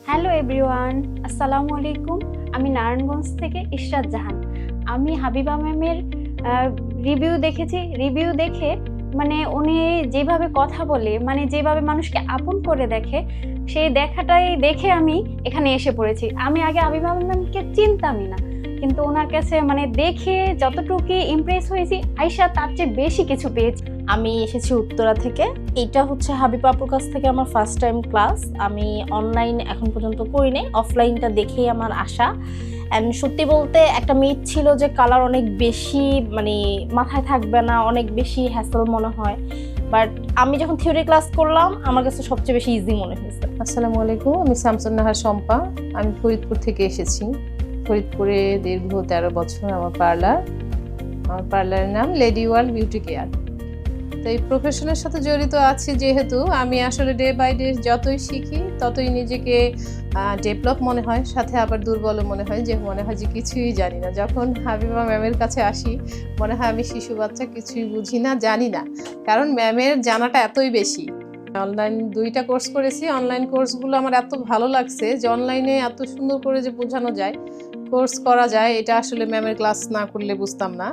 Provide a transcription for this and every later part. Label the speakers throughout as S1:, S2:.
S1: Hello everyone, আসসালামু আলাইকুম। আমি নারায়ণগঞ্জ থেকে ইশরাত জাহান। আমি হাবিবা ম্যামের রিভিউ দেখে মানে উনি যেভাবে কথা বলে, মানে যেভাবে মানুষকে আপন করে দেখে, সেই দেখাটাই দেখে আমি এখানে এসে পড়েছি। আমি আগে হাবিবা ম্যামকে চিনতামই না, কিন্তু ওনার কাছে মানে দেখে যতটুকু ইমপ্রেস হয়েছি, আয়শা তার চেয়ে বেশি কিছু পেয়েছি।
S2: আমি এসেছি উত্তরা থেকে। এটা হচ্ছে হাবিবা আপুর কাছ থেকে আমার ফার্স্ট টাইম ক্লাস। আমি অনলাইন এখন পর্যন্ত করি নাই, অফলাইনটা দেখেই আমার আশা। অ্যান্ড সত্যি বলতে একটা মিথ ছিল যে কালার অনেক বেশি মানে মাথায় থাকবে না, অনেক বেশি হ্যাসেল মনে হয়, বাট আমি যখন থিওরি ক্লাস করলাম আমার কাছে সবচেয়ে বেশি ইজি মনে হয়েছে।
S3: আসসালামু আলাইকুম, আমি শামসুন নাহার শম্পা। আমি ফরিদপুর থেকে এসেছি। ফরিদপুরে দীর্ঘ 13 বছর আমার পার্লারের নাম লেডি ওয়ার্ল্ড বিউটি কেয়ার। তো এই প্রফেশনের সাথে জড়িত আছি যেহেতু আমি আসলে ডে বাই ডে যতই শিখি ততই নিজেকে ডেভেলপ মনে হয়, সাথে আবার দুর্বলও মনে হয় যে কিছুই জানি না। যখন হাবিবা ম্যামের কাছে আসি মনে হয় আমি শিশু বাচ্চা, কিছুই বুঝি না, জানি না, কারণ ম্যামের জানাটা এতই বেশি। অনলাইন 2টা কোর্স করেছি। অনলাইন কোর্সগুলো আমার এত ভালো লাগছে যে অনলাইনে এত সুন্দর করে যে বোঝানো যায়, কোর্স করা যায়, এটা আসলে ম্যামের ক্লাস না করলে বুঝতাম না।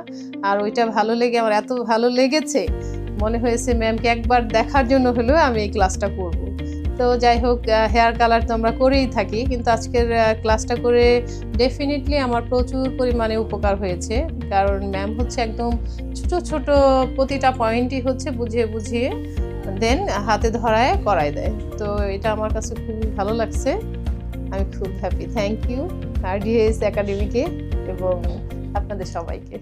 S3: আর ওইটা ভালো লেগে আমার এত ভালো লেগেছে, মনে হয়েছে ম্যামকে একবার দেখার জন্য হলেও আমি এই ক্লাসটা করব। তো যাই হোক, হেয়ার কালার তো আমরা করেই থাকি, কিন্তু আজকের ক্লাসটা করে ডেফিনেটলি আমার প্রচুর পরিমাণে উপকার হয়েছে, কারণ ম্যাম হচ্ছে একদম ছোট ছোট প্রতিটা পয়েন্টই হচ্ছে বুঝিয়ে বুঝিয়ে দেন হাতে ধরায় করায় দেয়। তো এটা আমার কাছে খুবই ভালো লাগছে, আমি খুব হ্যাপি। থ্যাংক ইউ RDS একাডেমিকে এবং আপনাদের সবাইকে।